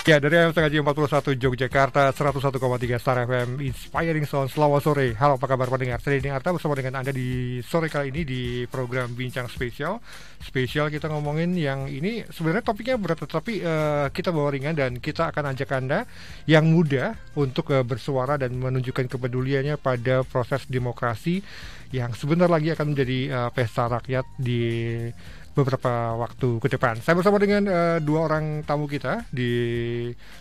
Ya, dari AM Sengaja 41 Yogyakarta, 101,3 Star FM, Inspiring Sound. Selamat sore. Halo, apa kabar pendengar? Saya Denny Arta bersama dengan Anda di sore kali ini di program Bincang Spesial. Spesial kita ngomongin yang ini sebenarnya topiknya berat, tapi kita bawa ringan dan kita akan ajak Anda yang muda untuk bersuara dan menunjukkan kepeduliannya pada proses demokrasi yang sebentar lagi akan menjadi pesta rakyat di beberapa waktu ke depan. Saya bersama dengan dua orang tamu kita di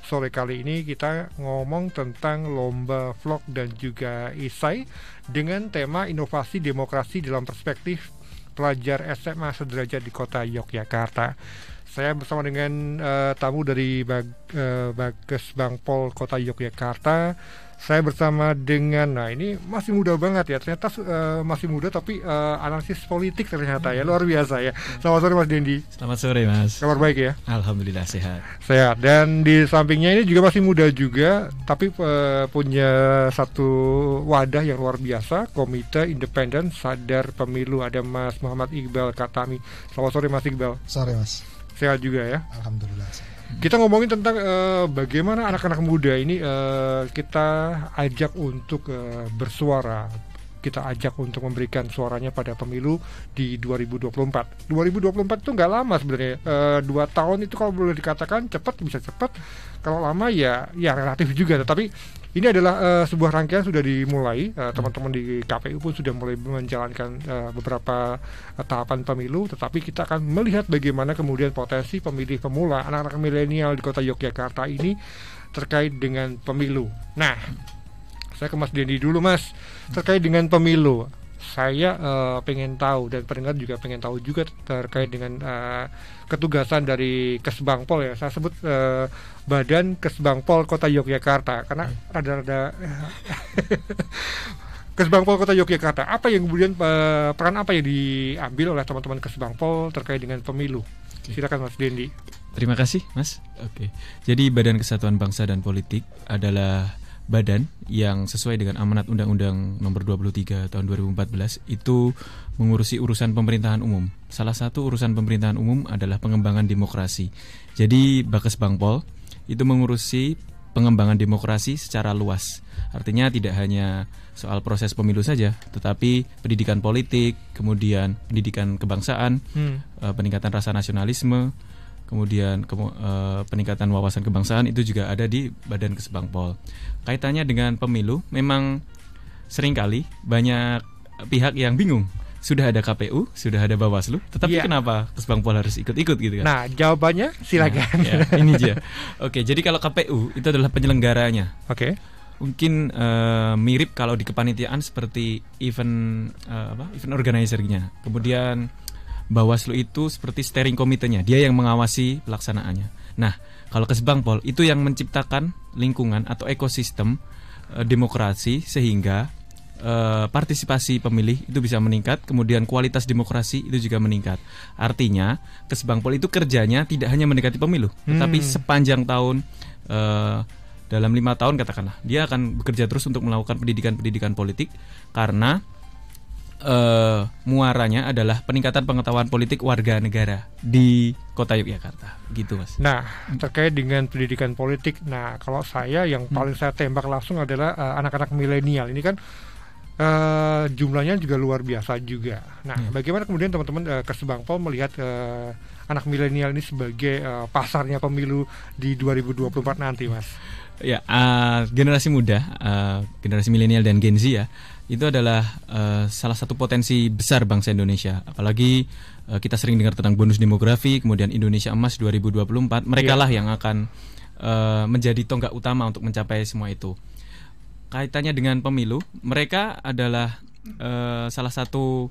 sore kali ini. Kita ngomong tentang lomba vlog dan juga esai dengan tema inovasi demokrasi dalam perspektif pelajar SMA sederajat di kota Yogyakarta. Saya bersama dengan tamu dari Bages Bangpol Kota Yogyakarta. Saya bersama dengan, nah ini masih muda banget ya, ternyata masih muda tapi analisis politik ternyata ya, luar biasa ya. Selamat sore Mas Dendi. Selamat sore Mas. Kabar baik ya? Alhamdulillah sehat. Sehat. Dan di sampingnya ini juga masih muda juga, tapi punya satu wadah yang luar biasa, Komite Independen Sadar Pemilu. Ada Mas Muhammad Iqbal Katami. Selamat sore Mas Iqbal. Sore Mas. Sehat juga ya? Alhamdulillah. Kita ngomongin tentang bagaimana anak-anak muda ini kita ajak untuk bersuara. Kita ajak untuk memberikan suaranya pada pemilu di 2024. 2024 itu nggak lama sebenarnya. 2 tahun itu kalau boleh dikatakan cepat, bisa cepat. Kalau lama ya relatif juga. Tetapi ini adalah sebuah rangkaian sudah dimulai. Teman-teman di KPU pun sudah mulai menjalankan beberapa tahapan pemilu. Tetapi kita akan melihat bagaimana kemudian potensi pemilih pemula, anak-anak milenial di kota Yogyakarta ini terkait dengan pemilu. Nah, saya ke Mas Dendi dulu Mas, terkait dengan pemilu. Saya pengen tahu dan pendengar juga pengen tahu juga terkait dengan ketugasan dari Kesbangpol ya. Saya sebut Badan Kesbangpol Kota Yogyakarta karena rada-rada Kesbangpol Kota Yogyakarta. Apa yang kemudian peran apa yang diambil oleh teman-teman Kesbangpol terkait dengan pemilu? Silakan Mas Dendi. Terima kasih Mas. Oke. Jadi Badan Kesatuan Bangsa dan Politik adalah badan yang sesuai dengan amanat Undang-Undang Nomor 23 Tahun 2014 itu mengurusi urusan pemerintahan umum. Salah satu urusan pemerintahan umum adalah pengembangan demokrasi. Jadi Bages Bangpol itu mengurusi pengembangan demokrasi secara luas. Artinya tidak hanya soal proses pemilu saja, tetapi pendidikan politik, kemudian pendidikan kebangsaan, peningkatan rasa nasionalisme, kemudian peningkatan wawasan kebangsaan itu juga ada di Badan Kesbangpol. Kaitannya dengan pemilu, memang seringkali banyak pihak yang bingung. Sudah ada KPU, sudah ada Bawaslu, tetapi kenapa Kesbangpol harus ikut-ikut gitu kan? Nah, jawabannya silakan. Nah, ini dia. Oke, jadi kalau KPU itu adalah penyelenggaranya. Oke. Mungkin mirip kalau di kepanitiaan seperti event organizer-nya. Kemudian Bawaslu itu seperti steering komitenya, dia yang mengawasi pelaksanaannya. Nah, kalau Kesbangpol itu yang menciptakan lingkungan atau ekosistem demokrasi sehingga partisipasi pemilih itu bisa meningkat, kemudian kualitas demokrasi itu juga meningkat. Artinya, Kesbangpol itu kerjanya tidak hanya mendekati pemilu, tetapi sepanjang tahun dalam 5 tahun katakanlah, dia akan bekerja terus untuk melakukan pendidikan politik karena muaranya adalah peningkatan pengetahuan politik warga negara di kota Yogyakarta, gitu Mas. Nah, terkait dengan pendidikan politik, nah kalau saya yang paling saya tembak langsung adalah anak-anak milenial. Ini kan jumlahnya juga luar biasa juga. Nah, bagaimana kemudian teman-teman Kesbangpol melihat anak milenial ini sebagai pasarnya pemilu di 2024 nanti, Mas? Ya, generasi muda, generasi milenial dan Gen Z ya, itu adalah salah satu potensi besar bangsa Indonesia. Apalagi kita sering dengar tentang bonus demografi, kemudian Indonesia Emas 2024. Mereka lah yang akan menjadi tonggak utama untuk mencapai semua itu. Kaitannya dengan pemilu, mereka adalah salah satu,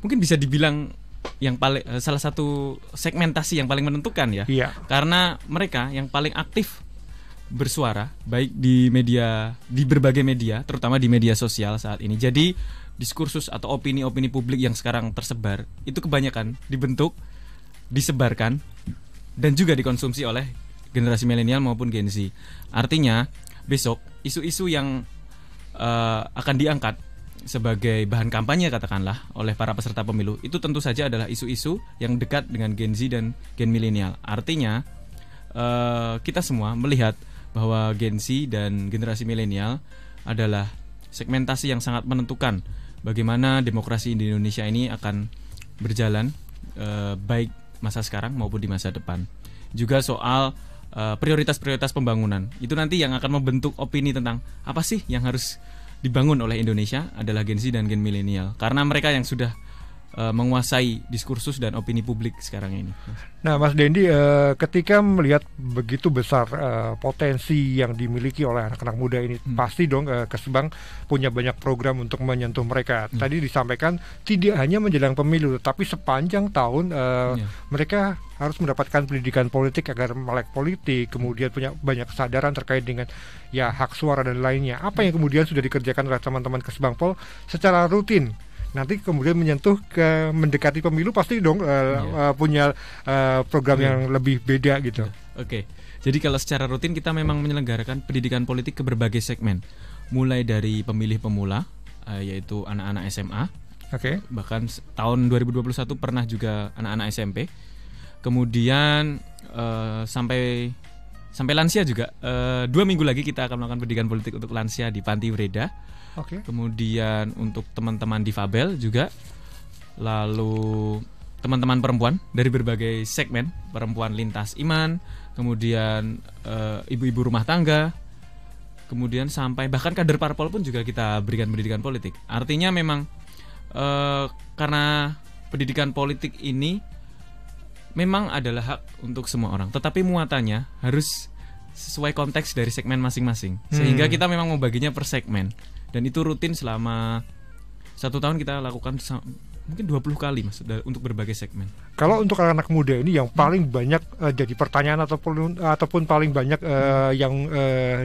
mungkin bisa dibilang yang paling salah satu segmentasi yang paling menentukan ya. Karena mereka yang paling aktif bersuara baik di media, di berbagai media, terutama di media sosial saat ini. Jadi diskursus atau opini-opini publik yang sekarang tersebar itu kebanyakan dibentuk, disebarkan dan juga dikonsumsi oleh generasi milenial maupun Gen Z. Artinya besok isu-isu yang akan diangkat sebagai bahan kampanye katakanlah oleh para peserta pemilu itu tentu saja adalah isu-isu yang dekat dengan Gen Z dan Gen milenial. Artinya kita semua melihat bahwa Gen Z dan generasi milenial adalah segmentasi yang sangat menentukan bagaimana demokrasi di Indonesia ini akan berjalan, baik masa sekarang maupun di masa depan. Juga soal prioritas-prioritas pembangunan, itu nanti yang akan membentuk opini tentang apa sih yang harus dibangun oleh Indonesia adalah Gen Z dan Gen milenial, karena mereka yang sudah menguasai diskursus dan opini publik sekarang ini. Nah, Mas Dendi, ketika melihat begitu besar potensi yang dimiliki oleh anak-anak muda ini, pasti dong Kesbang punya banyak program untuk menyentuh mereka. Tadi disampaikan tidak hanya menjelang pemilu, tapi sepanjang tahun mereka harus mendapatkan pendidikan politik agar melek politik, kemudian punya banyak kesadaran terkait dengan ya hak suara dan lainnya. Apa yang kemudian sudah dikerjakan oleh teman-teman Kesbangpol secara rutin? Nanti kemudian menyentuh ke mendekati pemilu pasti dong punya program yang lebih beda gitu. Oke. Jadi kalau secara rutin kita memang menyelenggarakan pendidikan politik ke berbagai segmen, mulai dari pemilih pemula, yaitu anak-anak SMA. Oke. Bahkan tahun 2021 pernah juga anak-anak SMP. Kemudian sampai lansia juga. 2 minggu lagi kita akan melakukan pendidikan politik untuk lansia di Panti Breda. Kemudian untuk teman-teman difabel juga, lalu teman-teman perempuan dari berbagai segmen, perempuan lintas iman, kemudian ibu-ibu rumah tangga, kemudian sampai bahkan kader parpol pun juga kita berikan pendidikan politik. Artinya memang karena pendidikan politik ini memang adalah hak untuk semua orang, tetapi muatannya harus sesuai konteks dari segmen masing-masing, sehingga kita memang membaginya per segmen. Dan itu rutin selama 1 tahun kita lakukan mungkin 20 kali Mas untuk berbagai segmen. Kalau untuk anak muda ini yang paling banyak jadi pertanyaan ataupun paling banyak yang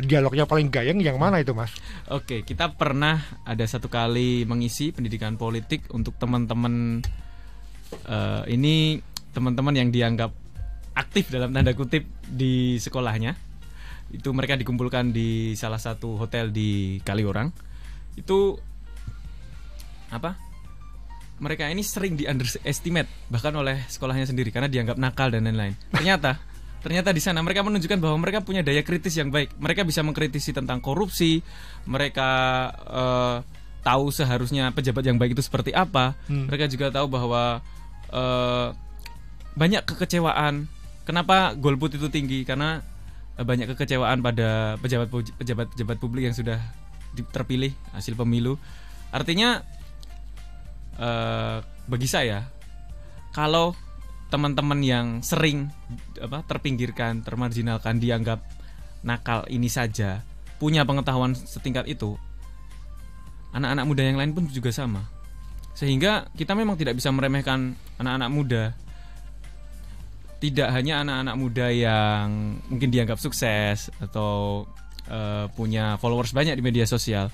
dialognya paling gayeng yang mana itu Mas? Oke, kita pernah ada 1 kali mengisi pendidikan politik untuk teman-teman ini teman-teman yang dianggap aktif dalam tanda kutip di sekolahnya. Itu mereka dikumpulkan di salah satu hotel di Kaliurang. Itu mereka ini sering di underestimate bahkan oleh sekolahnya sendiri karena dianggap nakal dan lain-lain. Ternyata di sana mereka menunjukkan bahwa mereka punya daya kritis yang baik. Mereka bisa mengkritisi tentang korupsi. Mereka tahu seharusnya pejabat yang baik itu seperti apa. Mereka juga tahu bahwa banyak kekecewaan. Kenapa golput itu tinggi? Karena banyak kekecewaan pada pejabat publik yang sudah terpilih hasil pemilu. Artinya bagi saya, kalau teman-teman yang sering terpinggirkan, termarginalkan, dianggap nakal ini saja punya pengetahuan setingkat itu, anak-anak muda yang lain pun juga sama. Sehingga kita memang tidak bisa meremehkan anak-anak muda. Tidak hanya anak-anak muda yang mungkin dianggap sukses atau punya followers banyak di media sosial.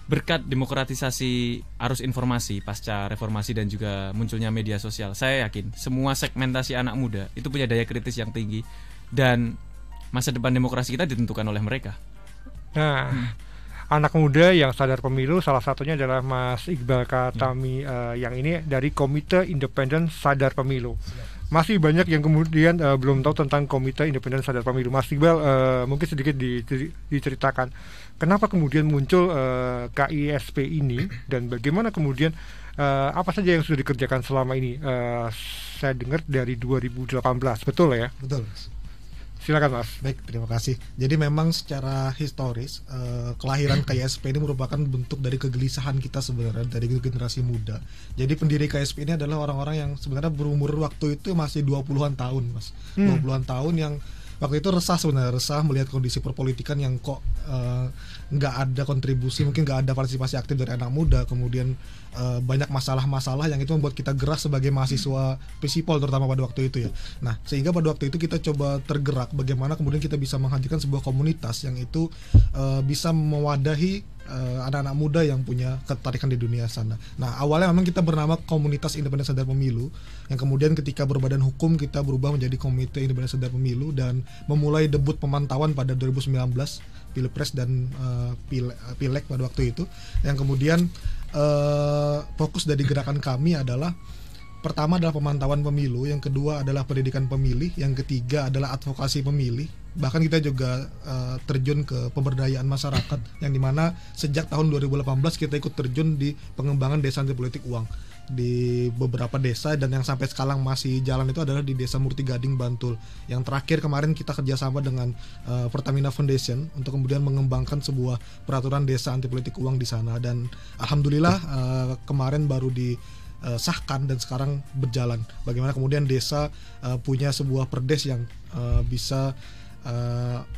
Berkat demokratisasi arus informasi pasca reformasi dan juga munculnya media sosial, saya yakin semua segmentasi anak muda itu punya daya kritis yang tinggi dan masa depan demokrasi kita ditentukan oleh mereka. Nah, anak muda yang sadar pemilu salah satunya adalah Mas Iqbal Khatami yang ini dari Komite Independen Sadar Pemilu. Masih banyak yang kemudian belum tahu tentang Komite Independen Sadar Pemilu. Mas Iqbal, mungkin sedikit diceritakan kenapa kemudian muncul KISP ini dan bagaimana kemudian apa saja yang sudah dikerjakan selama ini. Saya dengar dari 2018, betul ya? Betul. Silakan Mas. Baik, terima kasih. Jadi memang secara historis kelahiran KISP ini merupakan bentuk dari kegelisahan kita sebenarnya dari generasi muda. Jadi pendiri KISP ini adalah orang-orang yang sebenarnya berumur waktu itu masih 20-an tahun, Mas. 20-an tahun yang waktu itu resah melihat kondisi perpolitikan yang kok nggak ada kontribusi, mungkin nggak ada partisipasi aktif dari anak muda, kemudian banyak masalah-masalah yang itu membuat kita gerah sebagai mahasiswa Visipol terutama pada waktu itu ya. Nah, sehingga pada waktu itu kita coba tergerak bagaimana kemudian kita bisa menghadirkan sebuah komunitas yang itu bisa mewadahi anak-anak muda yang punya ketertarikan di dunia sana. Nah, awalnya memang kita bernama Komunitas Independen Sadar Pemilu, yang kemudian ketika berbadan hukum kita berubah menjadi Komite Independen Sadar Pemilu dan memulai debut pemantauan pada 2019 Pilpres dan Pileg pada waktu itu, yang kemudian fokus dari gerakan kami adalah pertama adalah pemantauan pemilu, yang kedua adalah pendidikan pemilih, yang ketiga adalah advokasi pemilih. Bahkan kita juga terjun ke pemberdayaan masyarakat, yang dimana sejak tahun 2018 kita ikut terjun di pengembangan desa anti politik uang di beberapa desa, dan yang sampai sekarang masih jalan itu adalah di Desa Murti Gading, Bantul. Yang terakhir kemarin kita kerjasama dengan Pertamina Foundation untuk kemudian mengembangkan sebuah peraturan desa anti politik uang di sana, dan alhamdulillah kemarin baru disahkan dan sekarang berjalan. Bagaimana kemudian desa punya sebuah perdes yang bisa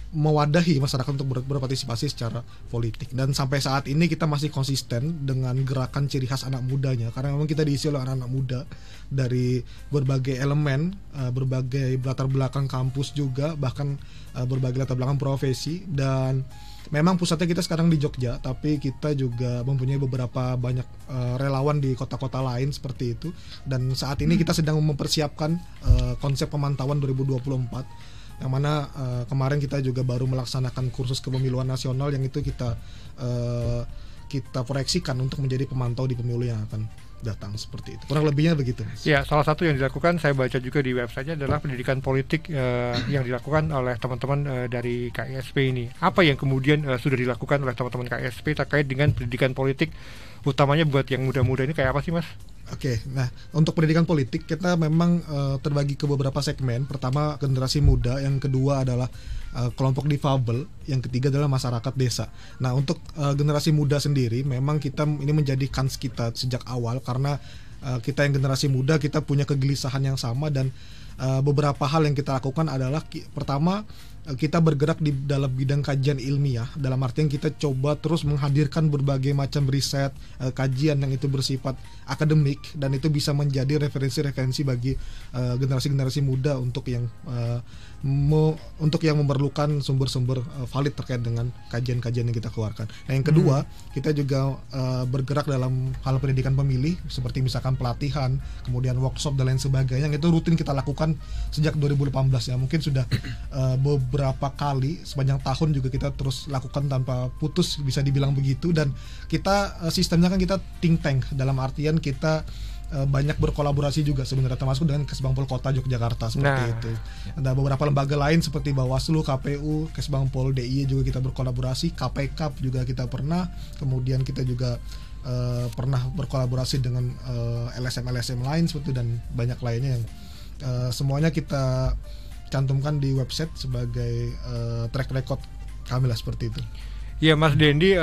mewadahi masyarakat untuk berpartisipasi secara politik. Dan sampai saat ini kita masih konsisten dengan gerakan ciri khas anak mudanya, karena memang kita diisi oleh anak-anak muda dari berbagai elemen, berbagai latar belakang kampus juga, bahkan berbagai latar belakang profesi. Dan memang pusatnya kita sekarang di Jogja, tapi kita juga mempunyai beberapa banyak relawan di kota-kota lain seperti itu. Dan saat ini kita sedang mempersiapkan konsep pemantauan 2024, yang mana kemarin kita juga baru melaksanakan kursus kepemiluan nasional, yang itu kita proyeksikan untuk menjadi pemantau di pemilu yang akan datang, seperti itu. Kurang lebihnya begitu. Ya, salah satu yang dilakukan, saya baca juga di websitenya, adalah pendidikan politik yang dilakukan oleh teman-teman dari KISP ini. Apa yang kemudian sudah dilakukan oleh teman-teman KISP terkait dengan pendidikan politik, utamanya buat yang muda-muda ini, kayak apa sih, Mas? Oke, nah untuk pendidikan politik kita memang terbagi ke beberapa segmen. Pertama generasi muda, yang kedua adalah kelompok difabel, yang ketiga adalah masyarakat desa. Nah untuk generasi muda sendiri, memang kita ini menjadi kans kita sejak awal, karena kita yang generasi muda kita punya kegelisahan yang sama, dan beberapa hal yang kita lakukan adalah pertama, kita bergerak di dalam bidang kajian ilmiah, dalam artian kita coba terus menghadirkan berbagai macam riset, kajian yang itu bersifat akademik, dan itu bisa menjadi referensi-referensi bagi generasi-generasi muda untuk yang memerlukan sumber-sumber valid terkait dengan kajian-kajian yang kita keluarkan. Nah yang kedua, kita juga bergerak dalam hal pendidikan pemilih, seperti misalkan pelatihan, kemudian workshop dan lain sebagainya, yang itu rutin kita lakukan sejak 2018 ya. Mungkin sudah beberapa kali sepanjang tahun juga kita terus lakukan tanpa putus, bisa dibilang begitu. Dan kita sistemnya kan kita think tank, dalam artian kita banyak berkolaborasi juga sebenarnya, termasuk dengan Kesbangpol Kota Yogyakarta seperti itu. Ada beberapa lembaga lain seperti Bawaslu, KPU, Kesbangpol DIY juga kita berkolaborasi, KPK juga kita pernah, kemudian kita juga pernah berkolaborasi dengan LSM lain seperti itu, dan banyak lainnya yang semuanya kita cantumkan di website sebagai track record kami lah, seperti itu. Ya Mas Dendi,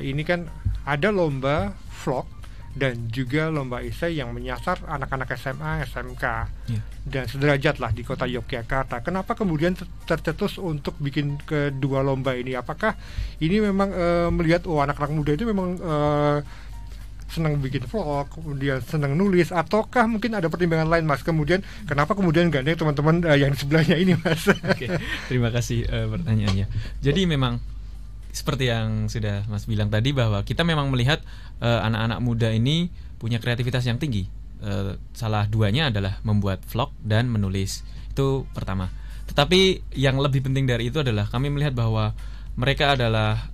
ini kan ada lomba vlog dan juga lomba esai yang menyasar anak-anak SMA, SMK dan sederajat lah di kota Yogyakarta. Kenapa kemudian tercetus untuk bikin kedua lomba ini? Apakah ini memang melihat anak-anak muda itu memang senang bikin vlog, kemudian senang nulis, ataukah mungkin ada pertimbangan lain, Mas? Kemudian kenapa kemudian gandeng teman-teman yang di sebelahnya ini, Mas? Oke, terima kasih pertanyaannya. Jadi memang seperti yang sudah Mas bilang tadi, bahwa kita memang melihat anak-anak muda ini punya kreativitas yang tinggi. Salah duanya adalah membuat vlog dan menulis. Itu pertama. Tetapi yang lebih penting dari itu adalah kami melihat bahwa mereka adalah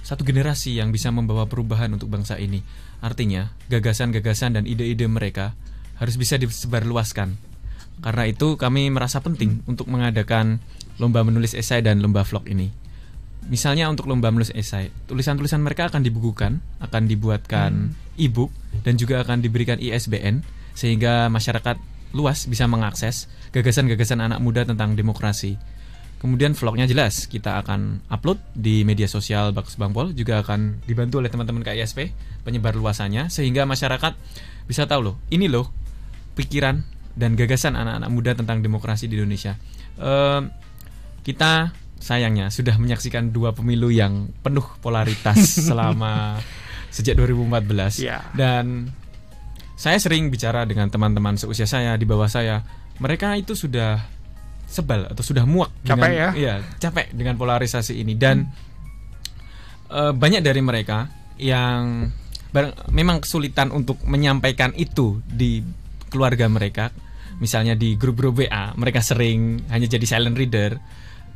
satu generasi yang bisa membawa perubahan untuk bangsa ini. Artinya gagasan-gagasan dan ide-ide mereka harus bisa disebarluaskan. Karena itu kami merasa penting untuk mengadakan lomba menulis esai dan lomba vlog ini. Misalnya untuk lomba menulis esai, tulisan-tulisan mereka akan dibukukan, akan dibuatkan e-book, dan juga akan diberikan ISBN, sehingga masyarakat luas bisa mengakses gagasan-gagasan anak muda tentang demokrasi. Kemudian vlognya jelas, kita akan upload di media sosial Kesbangpol, juga akan dibantu oleh teman-teman KISP penyebar luasannya, sehingga masyarakat bisa tahu loh, ini loh pikiran dan gagasan anak-anak muda tentang demokrasi di Indonesia. Kita sayangnya sudah menyaksikan dua pemilu yang penuh polaritas selama sejak 2014 dan saya sering bicara dengan teman-teman seusia saya, di bawah saya, mereka itu sudah sebal atau sudah muak capek dengan polarisasi ini, dan banyak dari mereka yang memang kesulitan untuk menyampaikan itu di keluarga mereka, misalnya di grup-grup WA mereka sering hanya jadi silent reader.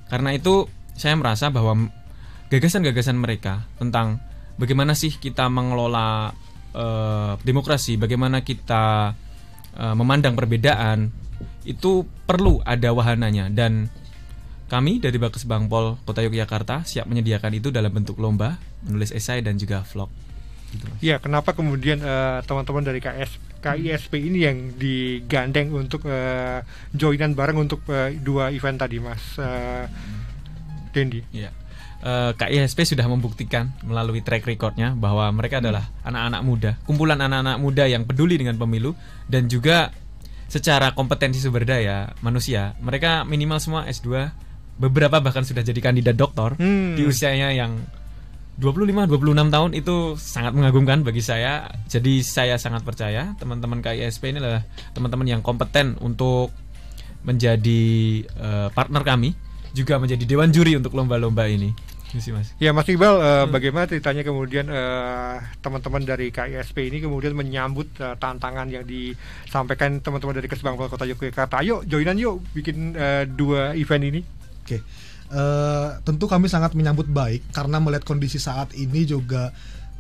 Karena itu saya merasa bahwa gagasan-gagasan mereka tentang bagaimana sih kita mengelola demokrasi, bagaimana kita memandang perbedaan, itu perlu ada wahananya. Dan kami dari Bakes Bangpol Kota Yogyakarta siap menyediakan itu dalam bentuk lomba, menulis esai dan juga vlog. Gitu, Mas. Ya, kenapa kemudian teman-teman dari KISP ini yang digandeng untuk joinan bareng untuk dua event tadi, Mas Dendi? Ya. KISP sudah membuktikan melalui track recordnya bahwa mereka adalah anak-anak muda, kumpulan anak-anak muda yang peduli dengan pemilu, dan juga secara kompetensi sumber daya manusia mereka minimal semua S2, beberapa bahkan sudah jadi kandidat doktor di usianya yang 25-26 tahun. Itu sangat mengagumkan bagi saya. Jadi saya sangat percaya teman-teman KISP ini adalah teman-teman yang kompeten untuk menjadi partner kami, juga menjadi dewan juri untuk lomba-lomba ini. Mas. Ya, Mas Iqbal, bagaimana ceritanya kemudian teman-teman dari KISP ini kemudian menyambut tantangan yang disampaikan teman-teman dari Kesbangpol Kota Yogyakarta? Ayo joinan yuk bikin dua event ini. Oke. Tentu kami sangat menyambut baik karena melihat kondisi saat ini juga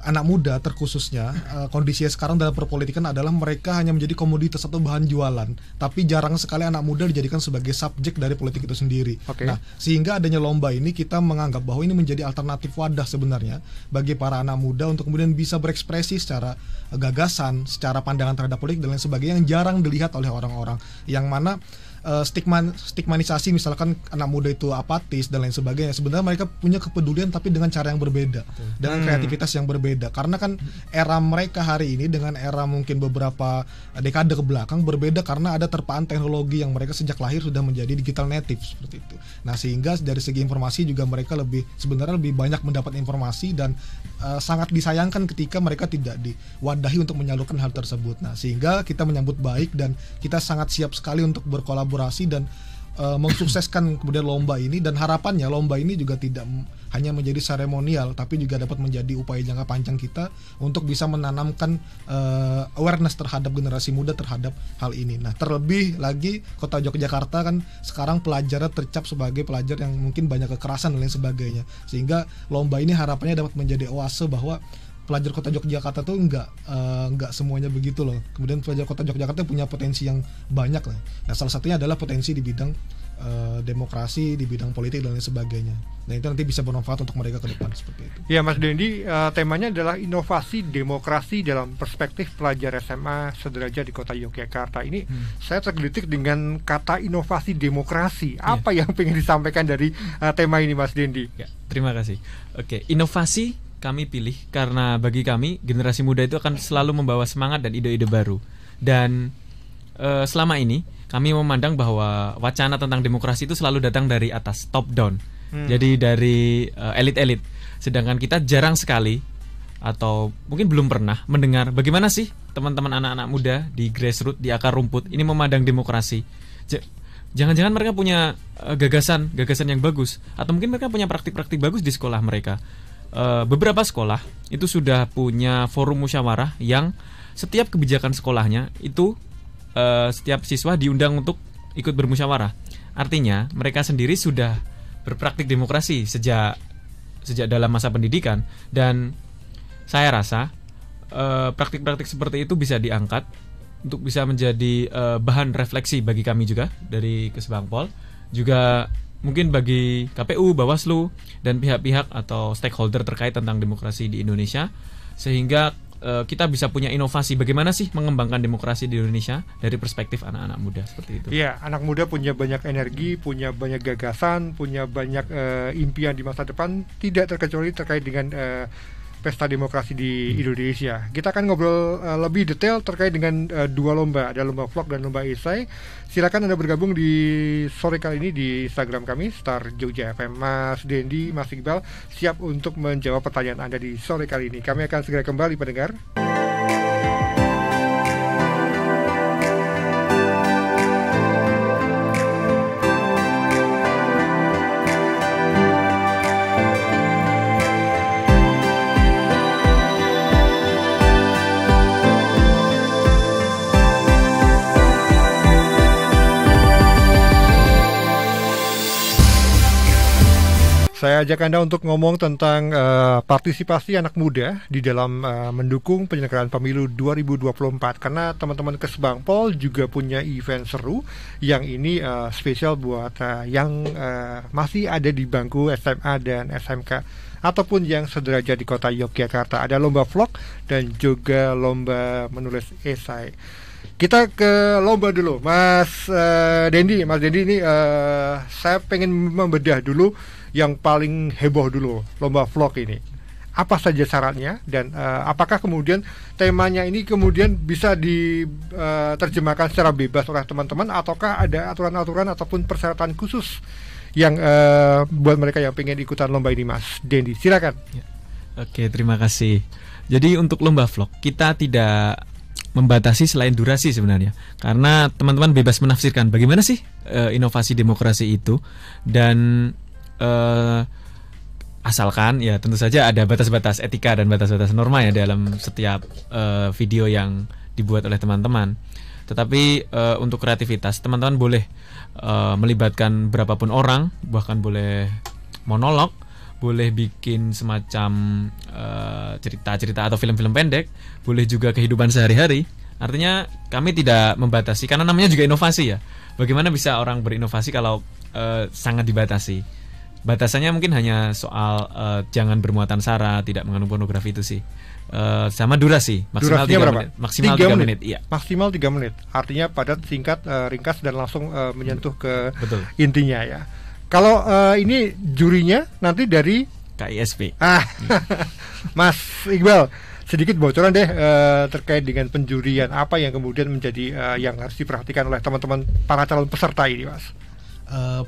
anak muda terkhususnya kondisinya sekarang dalam perpolitikan adalah mereka hanya menjadi komoditas atau bahan jualan, tapi jarang sekali anak muda dijadikan sebagai subjek dari politik itu sendiri. Nah, sehingga adanya lomba ini kita menganggap bahwa ini menjadi alternatif wadah sebenarnya bagi para anak muda untuk kemudian bisa berekspresi secara gagasan, secara pandangan terhadap politik dan lain sebagainya yang jarang dilihat oleh orang-orang, yang mana stigmanisasi misalkan anak muda itu apatis dan lain sebagainya. Sebenarnya mereka punya kepedulian tapi dengan cara yang berbeda, dengan kreativitas yang berbeda. Karena kan era mereka hari ini dengan era mungkin beberapa dekade ke belakang berbeda karena ada terpaan teknologi yang mereka sejak lahir sudah menjadi digital native seperti itu. Nah, sehingga dari segi informasi juga mereka sebenarnya lebih banyak mendapat informasi dan sangat disayangkan ketika mereka tidak diwadahi untuk menyalurkan hal tersebut. Nah, sehingga kita menyambut baik dan kita sangat siap sekali untuk berkolaborasi dan mensukseskan kemudian lomba ini, dan harapannya lomba ini juga tidak hanya menjadi seremonial tapi juga dapat menjadi upaya jangka panjang kita untuk bisa menanamkan awareness terhadap generasi muda terhadap hal ini. Nah, terlebih lagi Kota Yogyakarta kan sekarang pelajarnya tercap sebagai pelajar yang mungkin banyak kekerasan dan lain sebagainya, sehingga lomba ini harapannya dapat menjadi oase bahwa pelajar Kota Yogyakarta tuh nggak semuanya begitu loh. Kemudian pelajar Kota Yogyakarta punya potensi yang banyak lah. Nah, salah satunya adalah potensi di bidang demokrasi, di bidang politik dan lain sebagainya. Nah, itu nanti bisa bermanfaat untuk mereka ke depan seperti itu. Ya, Mas Dendi, temanya adalah inovasi demokrasi dalam perspektif pelajar SMA sederajat di Kota Yogyakarta. Ini saya tergelitik dengan kata inovasi demokrasi. Apa yang pengen disampaikan dari tema ini, Mas Dendi? Ya, terima kasih. Oke, inovasi kami pilih karena bagi kami generasi muda itu akan selalu membawa semangat dan ide-ide baru. Dan selama ini kami memandang bahwa wacana tentang demokrasi itu selalu datang dari atas, top down. Jadi dari elit-elit. Sedangkan kita jarang sekali atau mungkin belum pernah mendengar bagaimana sih teman-teman anak-anak muda di grassroots, di akar rumput ini memandang demokrasi. Jangan-jangan mereka punya gagasan yang bagus, atau mungkin mereka punya praktik-praktik bagus di sekolah mereka. Beberapa sekolah itu sudah punya forum musyawarah yang setiap kebijakan sekolahnya itu setiap siswa diundang untuk ikut bermusyawarah. Artinya mereka sendiri sudah berpraktik demokrasi sejak dalam masa pendidikan, dan saya rasa praktik-praktik seperti itu bisa diangkat untuk bisa menjadi bahan refleksi bagi kami juga dari Kesbangpol, juga mungkin bagi KPU, Bawaslu, dan pihak-pihak atau stakeholder terkait tentang demokrasi di Indonesia, sehingga kita bisa punya inovasi bagaimana sih mengembangkan demokrasi di Indonesia dari perspektif anak-anak muda seperti itu. Iya, anak muda punya banyak energi, punya banyak gagasan, punya banyak impian di masa depan, tidak terkecuali terkait dengan pesta demokrasi di Indonesia. Kita akan ngobrol lebih detail terkait dengan dua lomba, ada lomba vlog dan lomba esai. Silakan Anda bergabung di sore kali ini di Instagram kami Star Jogja FM. Mas Dendi, Mas Iqbal siap untuk menjawab pertanyaan Anda di sore kali ini. Kami akan segera kembali pendengar. saya ajak Anda untuk ngomong tentang partisipasi anak muda di dalam mendukung penyelenggaraan pemilu 2024. Karena teman-teman Kesbangpol juga punya event seru yang ini spesial buat yang masih ada di bangku SMA dan SMK ataupun yang sederajat di kota Yogyakarta. Ada lomba vlog dan juga lomba menulis esai. Kita ke lomba dulu, Mas Dendi. Mas Dendi ini saya pengen membedah dulu yang paling heboh dulu, lomba vlog ini. Apa saja syaratnya dan apakah kemudian temanya ini kemudian bisa diterjemahkan secara bebas oleh teman-teman ataukah ada aturan-aturan ataupun persyaratan khusus yang buat mereka yang pengen ikutan lomba ini, Mas Dendi? Silakan. Ya. Oke, terima kasih. Jadi untuk lomba vlog kita tidak membatasi selain durasi sebenarnya, karena teman-teman bebas menafsirkan bagaimana sih inovasi demokrasi itu, dan asalkan ya tentu saja ada batas-batas etika dan batas-batas norma ya dalam setiap video yang dibuat oleh teman-teman. Tetapi untuk kreativitas teman-teman boleh melibatkan berapapun orang, bahkan boleh monolog, boleh bikin semacam cerita-cerita atau film-film pendek, boleh juga kehidupan sehari-hari. Artinya kami tidak membatasi, karena namanya juga inovasi ya. Bagaimana bisa orang berinovasi kalau sangat dibatasi? Batasannya mungkin hanya soal jangan bermuatan sara, tidak mengandung pornografi itu sih. Sama durasi, maksimal 3 menit. Maksimal 3 menit, iya. Maksimal 3 menit. Artinya padat, singkat, ringkas dan langsung menyentuh ke Betul. Intinya ya. Kalau ini jurinya nanti dari KISP. Mas Iqbal, sedikit bocoran deh terkait dengan penjurian, apa yang kemudian menjadi yang harus diperhatikan oleh teman-teman para calon peserta ini, Mas?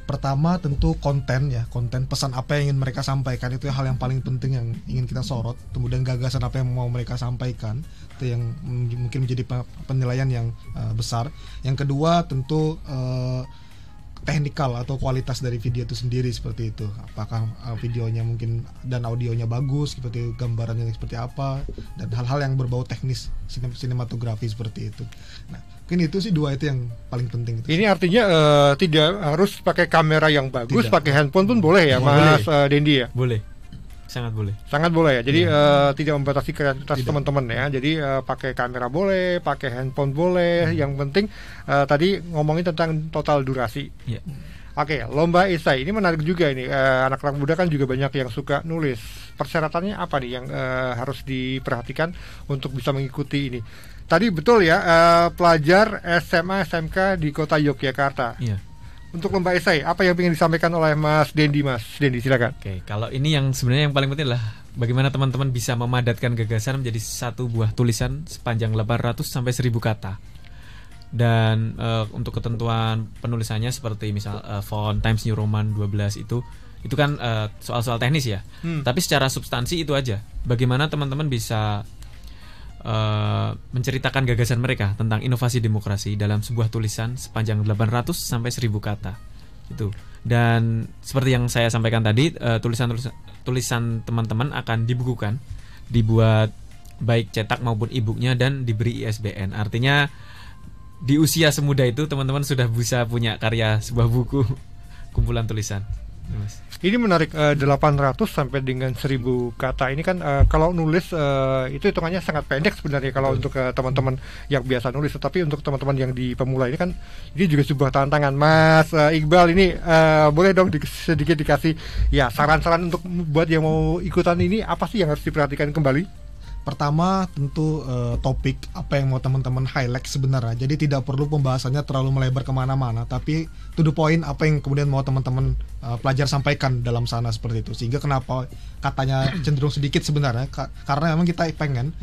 Pertama tentu konten ya, konten pesan apa yang ingin mereka sampaikan itu hal yang paling penting yang ingin kita sorot. Kemudian gagasan apa yang mau mereka sampaikan itu yang mungkin menjadi penilaian yang besar. Yang kedua tentu teknikal atau kualitas dari video itu sendiri seperti itu. Apakah videonya mungkin dan audionya bagus, seperti gambarannya seperti apa, dan hal-hal yang berbau teknis sinematografi seperti itu. Nah, mungkin itu sih dua itu yang paling penting. Ini artinya tidak harus pakai kamera yang bagus, Tidak. pakai handphone pun boleh ya, Mas Dendi ya? Boleh. Sangat boleh. Sangat boleh ya. Jadi tidak membatasi kreativitas teman-teman ya. Jadi pakai kamera boleh, pakai handphone boleh. Yang penting tadi ngomongin tentang total durasi. Ya. Oke, lomba esai ini menarik juga ini. Anak-anak muda kan juga banyak yang suka nulis. Persyaratannya apa nih yang harus diperhatikan untuk bisa mengikuti ini? Tadi betul ya, pelajar SMA SMK di kota Yogyakarta. Iya. Untuk lomba esai, apa yang ingin disampaikan oleh Mas Dendi? Mas Dendi, silakan. Oke, kalau ini yang sebenarnya yang paling penting adalah bagaimana teman-teman bisa memadatkan gagasan menjadi satu buah tulisan sepanjang 800 sampai 1000 kata. Dan untuk ketentuan penulisannya seperti misal font Times New Roman 12 itu kan soal-soal teknis ya. Tapi secara substansi itu aja. Bagaimana teman-teman bisa menceritakan gagasan mereka tentang inovasi demokrasi dalam sebuah tulisan sepanjang 800 sampai 1000 kata itu. Dan seperti yang saya sampaikan tadi, tulisan teman-teman akan dibukukan, dibuat baik cetak maupun e-booknya dan diberi ISBN. Artinya di usia semuda itu teman-teman sudah bisa punya karya sebuah buku kumpulan tulisan. Mas. Ini menarik, 800 sampai dengan 1000 kata. Ini kan kalau nulis itu hitungannya sangat pendek sebenarnya kalau untuk teman-teman yang biasa nulis. Tetapi untuk teman-teman yang di pemula ini kan ini juga sebuah tantangan. Mas Iqbal ini boleh dong sedikit dikasih ya saran-saran untuk buat yang mau ikutan ini, apa sih yang harus diperhatikan kembali? Pertama tentu topik apa yang mau teman-teman highlight sebenarnya. Jadi tidak perlu pembahasannya terlalu melebar kemana-mana, tapi to the point apa yang kemudian mau teman-teman pelajar sampaikan dalam sana seperti itu. Sehingga kenapa katanya cenderung sedikit sebenarnya karena memang kita pengen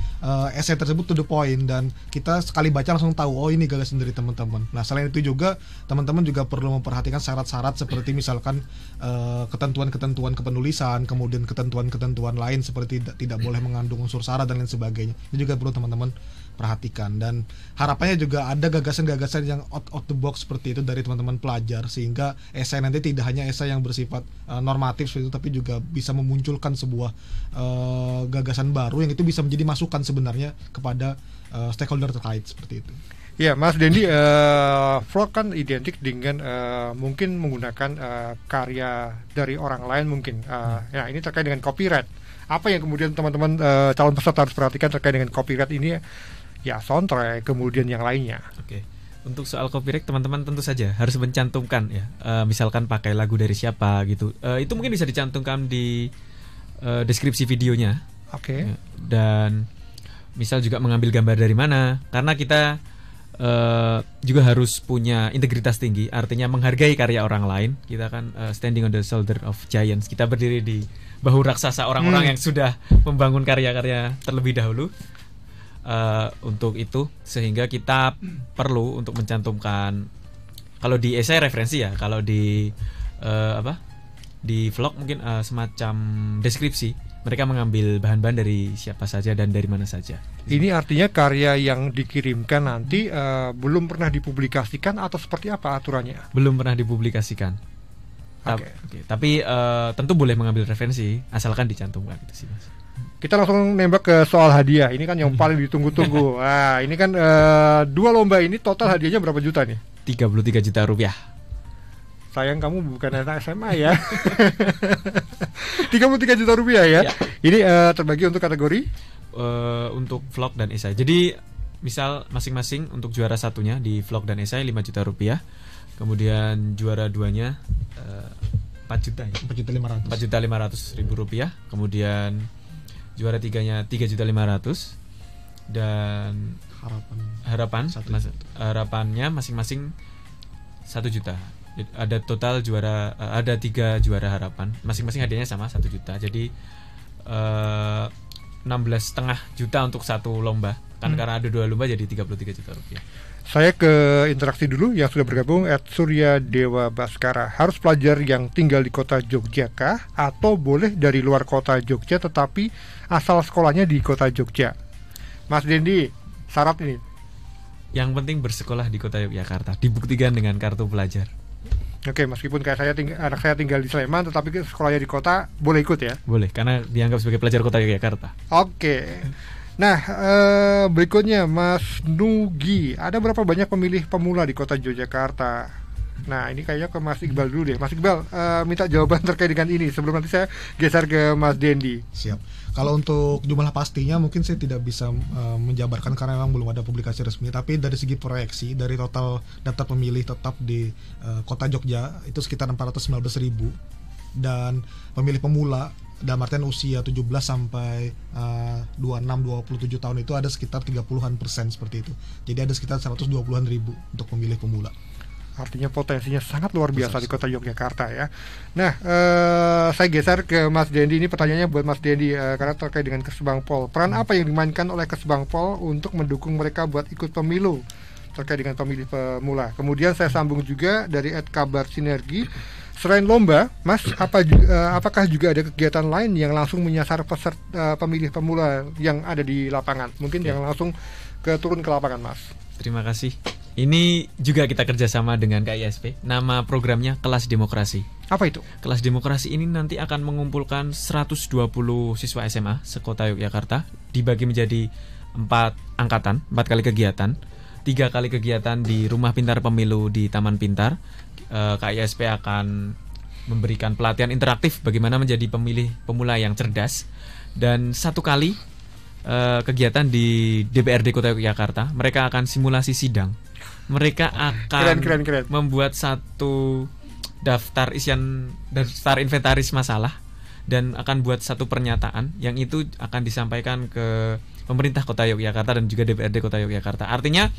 essay tersebut to the point dan kita sekali baca langsung tahu oh ini gagasan dari teman-teman. Nah selain itu juga teman-teman juga perlu memperhatikan syarat-syarat seperti misalkan ketentuan-ketentuan kepenulisan, kemudian ketentuan-ketentuan lain seperti tidak boleh mengandung unsur sara dan lain sebagainya. Itu juga perlu teman-teman perhatikan, dan harapannya juga ada gagasan-gagasan yang out of the box seperti itu dari teman-teman pelajar sehingga esai nanti tidak hanya esai yang bersifat normatif seperti itu, tapi juga bisa memunculkan sebuah gagasan baru yang itu bisa menjadi masukan sebenarnya kepada stakeholder terkait seperti itu. Ya, Mas Dendi, vlog kan identik dengan mungkin menggunakan karya dari orang lain mungkin. Ya, ini terkait dengan copyright. Apa yang kemudian teman-teman calon peserta harus perhatikan terkait dengan copyright ini? Ya, soundtrack, kemudian yang lainnya. Oke. Untuk soal copyright, teman-teman tentu saja harus mencantumkan ya. Misalkan pakai lagu dari siapa gitu. Itu mungkin bisa dicantumkan di deskripsi videonya. Oke. Ya, dan misal juga mengambil gambar dari mana, karena kita juga harus punya integritas tinggi, artinya menghargai karya orang lain. Kita kan standing on the shoulder of giants, kita berdiri di bahu raksasa orang-orang yang sudah membangun karya-karya terlebih dahulu. Untuk itu, sehingga kita perlu untuk mencantumkan, kalau di esai referensi ya, kalau di di vlog mungkin semacam deskripsi. Mereka mengambil bahan-bahan dari siapa saja dan dari mana saja. Ini artinya karya yang dikirimkan nanti belum pernah dipublikasikan atau seperti apa aturannya? Belum pernah dipublikasikan. Oke. Tapi tentu boleh mengambil referensi asalkan dicantumkan itu sih, Mas. Kita langsung nembak ke soal hadiah. Ini kan yang paling ditunggu-tunggu. Nah, ini kan 2 lomba ini total hadiahnya berapa juta nih? 33 juta rupiah. Sayang kamu bukan anak SMA ya. 33 juta rupiah ya. Ini terbagi untuk kategori untuk vlog dan esai. Jadi misal masing-masing untuk juara satunya di vlog dan esai 5 juta rupiah. Kemudian juara duanya 4 juta ya? 4 juta 500 ribu rupiah. Kemudian juara tiganya 3 juta 500. Dan harapannya masing-masing 1 juta. Ada total juara, ada 3 juara harapan, masing-masing hadiahnya sama 1 juta. Jadi 16,5 juta untuk satu lomba. Kan karena ada 2 lomba jadi 33 juta rupiah. Saya ke interaksi dulu yang sudah bergabung. Surya Dewa Baskara, harus pelajar yang tinggal di kota Jogja kah? Atau boleh dari luar kota Jogja tetapi asal sekolahnya di kota Jogja? Mas Dendi, syarat ini. Yang penting bersekolah di kota Yogyakarta, dibuktikan dengan kartu pelajar. Oke, meskipun kayak anak saya tinggal di Sleman, tetapi sekolahnya di kota, boleh ikut ya? Boleh, karena dianggap sebagai pelajar kota Yogyakarta. Oke. Nah, berikutnya Mas Nugi, ada berapa banyak pemilih pemula di kota Yogyakarta? Nah, ini kayaknya ke Mas Iqbal dulu deh. Mas Iqbal, minta jawaban terkait dengan ini sebelum nanti saya geser ke Mas Dendi. Siap. Kalau untuk jumlah pastinya mungkin saya tidak bisa menjabarkan karena memang belum ada publikasi resmi. Tapi dari segi proyeksi, dari total data pemilih tetap di kota Jogja itu sekitar 419.000. Dan pemilih pemula dalam artian usia 17 sampai 26-27 tahun itu ada sekitar 30% seperti itu. Jadi ada sekitar 120-an ribu untuk pemilih pemula. Artinya potensinya sangat luar biasa di kota Yogyakarta ya. Nah, saya geser ke Mas Dendi. Ini pertanyaannya buat Mas Dendi karena terkait dengan Kesbangpol. Peran apa yang dimainkan oleh Kesbangpol untuk mendukung mereka buat ikut pemilu terkait dengan pemilih pemula? Kemudian saya sambung juga dari @kabar sinergi. Selain lomba, Mas, apakah juga ada kegiatan lain yang langsung menyasar peserta pemilih pemula yang ada di lapangan? Mungkin yang langsung turun ke lapangan, Mas. Terima kasih. Ini juga kita kerjasama dengan KISP. Nama programnya Kelas Demokrasi. Apa itu? Kelas Demokrasi ini nanti akan mengumpulkan 120 siswa SMA sekota Yogyakarta, dibagi menjadi 4 angkatan, 4 kali kegiatan. 3 kali kegiatan di Rumah Pintar Pemilu di Taman Pintar. KISP akan memberikan pelatihan interaktif bagaimana menjadi pemilih pemula yang cerdas. Dan 1 kali kegiatan di DPRD Kota Yogyakarta. Mereka akan simulasi sidang. Mereka akan keren. membuat satu daftar inventaris masalah dan akan buat satu pernyataan yang itu akan disampaikan ke pemerintah Kota Yogyakarta dan juga DPRD Kota Yogyakarta. Artinya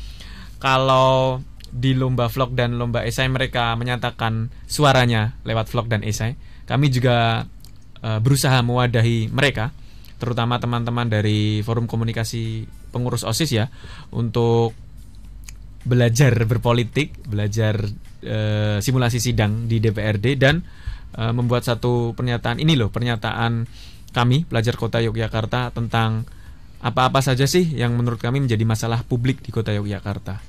kalau di lomba vlog dan lomba esai mereka menyatakan suaranya lewat vlog dan esai, kami juga berusaha mewadahi mereka, terutama teman-teman dari Forum Komunikasi Pengurus OSIS ya, untuk belajar berpolitik, belajar simulasi sidang di DPRD dan membuat satu pernyataan pernyataan kami pelajar Kota Yogyakarta tentang apa-apa saja sih yang menurut kami menjadi masalah publik di Kota Yogyakarta.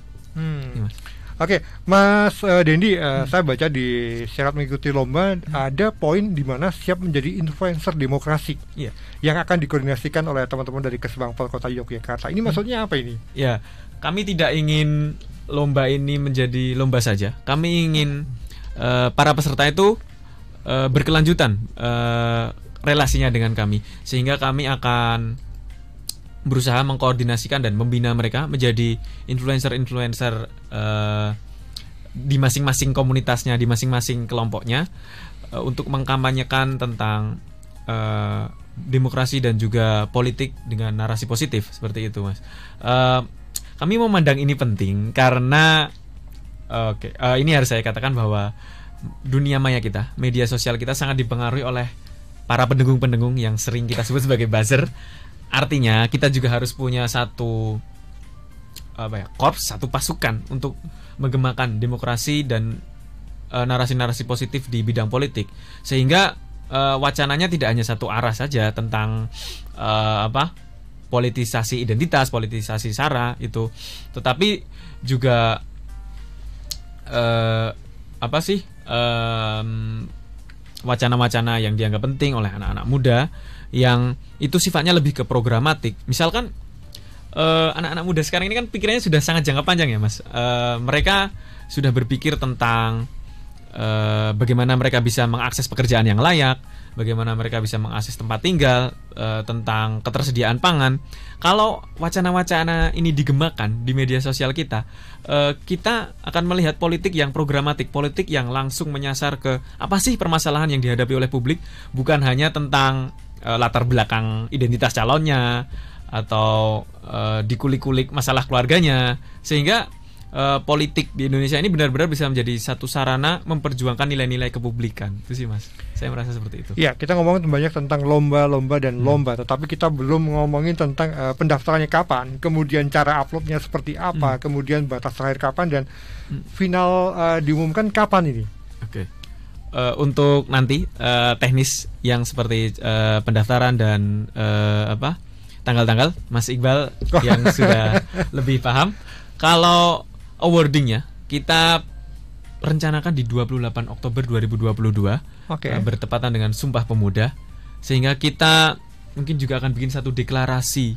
Oke, Mas Dendi, saya baca di syarat mengikuti lomba ada poin di mana siap menjadi influencer demokrasi yang akan dikoordinasikan oleh teman-teman dari Kesbangpol Kota Yogyakarta. Ini maksudnya apa ini? Ya, kami tidak ingin lomba ini menjadi lomba saja. Kami ingin para peserta itu berkelanjutan relasinya dengan kami, sehingga kami akan berusaha mengkoordinasikan dan membina mereka menjadi influencer-influencer di masing-masing komunitasnya, di masing-masing kelompoknya, untuk mengkampanyekan tentang demokrasi dan juga politik dengan narasi positif seperti itu, Mas. Kami memandang ini penting karena ini harus saya katakan bahwa dunia maya kita, media sosial kita sangat dipengaruhi oleh para pendengung-pendengung yang sering kita sebut sebagai buzzer. Artinya kita juga harus punya satu korps, satu pasukan untuk menggemakan demokrasi dan narasi-narasi positif di bidang politik, sehingga wacananya tidak hanya satu arah saja tentang politisasi identitas, politisasi sara itu, tetapi juga wacana-wacana yang dianggap penting oleh anak-anak muda yang itu sifatnya lebih ke programatik. Misalkan anak-anak muda sekarang ini kan pikirannya sudah sangat jangka panjang ya, Mas. Mereka sudah berpikir tentang bagaimana mereka bisa mengakses pekerjaan yang layak, bagaimana mereka bisa mengakses tempat tinggal, tentang ketersediaan pangan. Kalau wacana-wacana ini digemakan di media sosial kita, kita akan melihat politik yang programatik, politik yang langsung menyasar ke apa sih permasalahan yang dihadapi oleh publik, bukan hanya tentang latar belakang identitas calonnya atau dikulik-kulik masalah keluarganya, sehingga politik di Indonesia ini benar-benar bisa menjadi satu sarana memperjuangkan nilai-nilai kepublikan. Itu sih, Mas, saya merasa seperti itu. Ya, kita ngomongin banyak tentang lomba-lomba dan lomba, tetapi kita belum ngomongin tentang pendaftarannya kapan, kemudian cara uploadnya seperti apa, kemudian batas terakhir kapan, dan final diumumkan kapan ini. Oke. Untuk nanti teknis yang seperti pendaftaran dan tanggal-tanggal, Mas Iqbal yang sudah lebih paham. Kalau awardingnya kita rencanakan di 28 Oktober 2022, bertepatan dengan Sumpah Pemuda, sehingga kita mungkin juga akan bikin satu deklarasi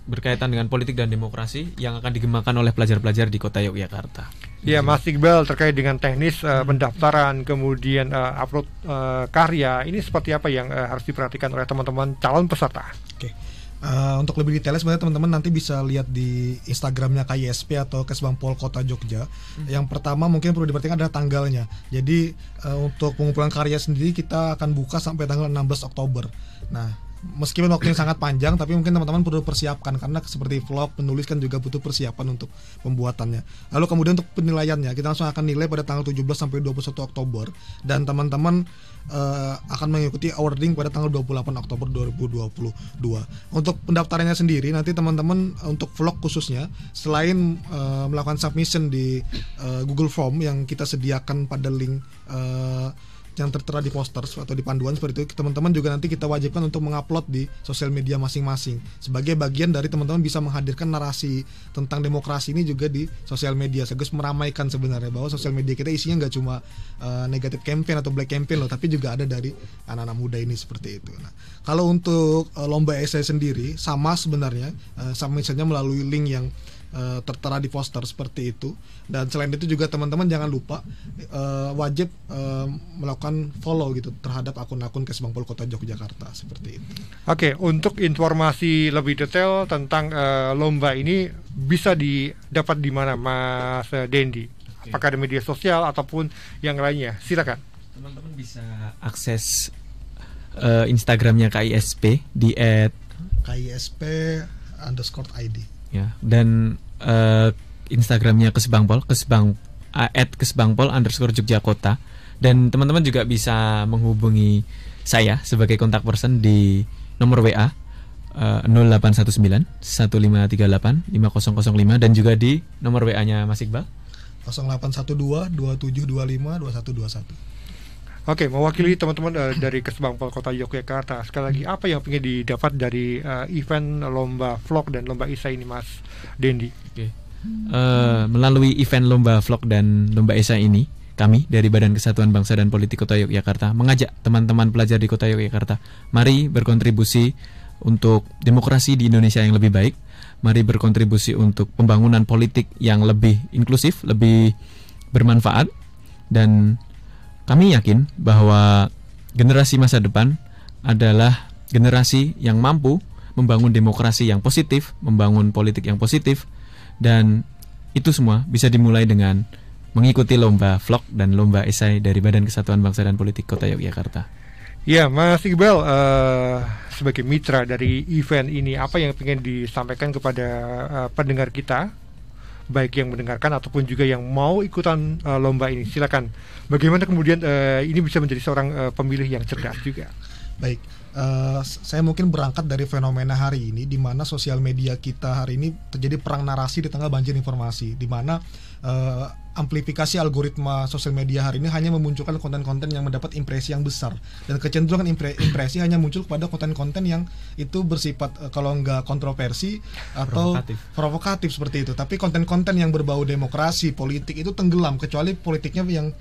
berkaitan dengan politik dan demokrasi yang akan digemakan oleh pelajar-pelajar di Kota Yogyakarta. Ya, Mas Iqbal, terkait dengan teknis pendaftaran, kemudian upload karya, ini seperti apa yang harus diperhatikan oleh teman-teman calon peserta? Oke. Untuk lebih detailnya sebenarnya teman-teman nanti bisa lihat di Instagramnya KYSP atau Kesbangpol Kota Jogja. Yang pertama mungkin perlu diperhatikan adalah tanggalnya. Jadi untuk pengumpulan karya sendiri kita akan buka sampai tanggal 16 Oktober. Nah, meskipun waktunya sangat panjang, tapi mungkin teman-teman perlu persiapkan, karena seperti vlog, penulis kan juga butuh persiapan untuk pembuatannya. Lalu kemudian untuk penilaiannya, kita langsung akan nilai pada tanggal 17 sampai 21 Oktober, dan teman-teman akan mengikuti awarding pada tanggal 28 Oktober 2022. Untuk pendaftarannya sendiri, nanti teman-teman untuk vlog khususnya, selain melakukan submission di Google Form yang kita sediakan pada link yang tertera di poster atau di panduan seperti itu, teman-teman juga nanti kita wajibkan untuk mengupload di sosial media masing-masing sebagai bagian dari teman-teman bisa menghadirkan narasi tentang demokrasi ini juga di sosial media, sekaligus meramaikan sebenarnya bahwa sosial media kita isinya nggak cuma negatif campaign atau black campaign loh, tapi juga ada dari anak-anak muda ini seperti itu. Nah, kalau untuk lomba esai sendiri sama sebenarnya, submissionnya melalui link yang tertera di poster seperti itu. Dan selain itu juga teman-teman jangan lupa wajib melakukan follow gitu terhadap akun-akun Kesbangpol Kota Yogyakarta seperti itu. Oke, untuk informasi lebih detail tentang lomba ini bisa didapat di mana, Mas Dendi? Apakah di media sosial ataupun yang lainnya? Silakan. Teman-teman bisa akses Instagramnya KISP di @KISP_ID. Ya, dan Instagramnya Kesbangpol_Jogjakota, dan teman-teman juga bisa menghubungi saya sebagai kontak person di nomor WA 0819 1538 5005, dan juga di nomor WA-nya Mas Iqbal 0812 2725 2121. Oke, mewakili teman-teman dari Kesbangpol Kota Yogyakarta, sekali lagi apa yang ingin didapat dari event lomba vlog dan lomba esai ini, Mas Dendi? Oke. Melalui event lomba vlog dan lomba esai ini, kami dari Badan Kesatuan Bangsa dan Politik Kota Yogyakarta mengajak teman-teman pelajar di Kota Yogyakarta, mari berkontribusi untuk demokrasi di Indonesia yang lebih baik, Mari berkontribusi untuk pembangunan politik yang lebih inklusif, lebih bermanfaat, dan kami yakin bahwa generasi masa depan adalah generasi yang mampu membangun demokrasi yang positif, membangun politik yang positif, dan itu semua bisa dimulai dengan mengikuti lomba vlog dan lomba esai dari Badan Kesatuan Bangsa dan Politik Kota Yogyakarta. Ya, Mas Iqbal, sebagai mitra dari event ini, apa yang ingin disampaikan kepada pendengar kita, baik yang mendengarkan ataupun juga yang mau ikutan lomba ini? Silakan. Bagaimana kemudian ini bisa menjadi seorang pemilih yang cerdas juga? Baik, saya mungkin berangkat dari fenomena hari ini, di mana sosial media kita hari ini terjadi perang narasi di tengah banjir informasi, di mana amplifikasi algoritma sosial media hari ini hanya memunculkan konten-konten yang mendapat impresi yang besar, dan kecenderungan impresi hanya muncul kepada konten-konten yang itu bersifat kalau nggak kontroversi atau provokatif seperti itu. Tapi konten-konten yang berbau demokrasi, politik itu tenggelam, kecuali politiknya yang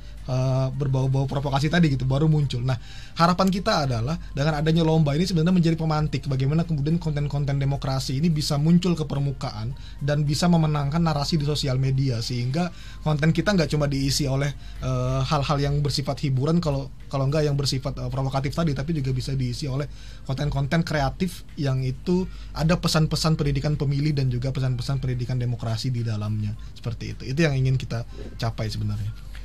berbau-bau provokasi tadi gitu baru muncul. Nah, harapan kita adalah dengan adanya lomba ini sebenarnya menjadi pemantik bagaimana kemudian konten-konten demokrasi ini bisa muncul ke permukaan dan bisa memenangkan narasi di sosial media, sehingga konten kita nggak cuma diisi oleh hal-hal yang bersifat hiburan, kalau nggak yang bersifat provokatif tadi, tapi juga bisa diisi oleh konten-konten kreatif yang itu ada pesan-pesan pendidikan pemilih dan juga pesan-pesan pendidikan demokrasi di dalamnya. Seperti itu yang ingin kita capai sebenarnya.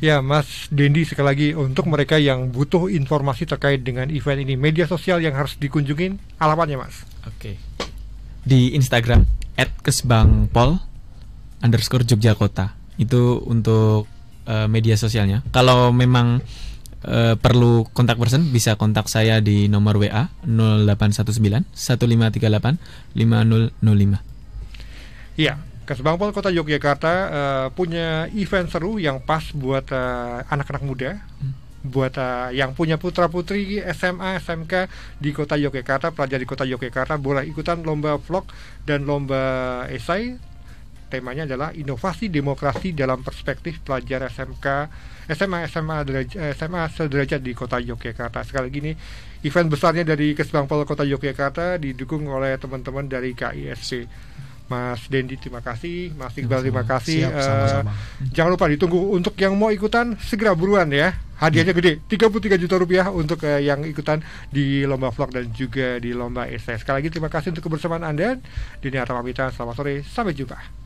Ya, Mas Dendi, sekali lagi untuk mereka yang butuh informasi terkait dengan event ini, media sosial yang harus dikunjungin, alamatnya Mas? Oke. Di Instagram @kesbangpol_Jogjakota. Itu untuk media sosialnya. Kalau memang perlu kontak person, bisa kontak saya di nomor WA 0819 1538 5005. Iya, Kesbangpol Kota Yogyakarta punya event seru yang pas buat anak-anak muda, buat yang punya putra-putri SMA, SMK di Kota Yogyakarta, pelajar di Kota Yogyakarta boleh ikutan lomba vlog dan lomba esai. Temanya adalah inovasi demokrasi dalam perspektif pelajar SMK, SMA sederajat di Kota Yogyakarta. Sekali lagi ini event besarnya dari Kesbangpol Kota Yogyakarta didukung oleh teman-teman dari KISP. Mas Dendi, terima kasih. Mas Iqbal, terima kasih. Siap, sama-sama. Jangan lupa ditunggu untuk yang mau ikutan, segera buruan ya. Hadiahnya gede, 33 juta rupiah untuk yang ikutan di lomba vlog dan juga di lomba esai. Sekali lagi terima kasih untuk kebersamaan Anda. Dini Arta pamitan, selamat sore, sampai jumpa.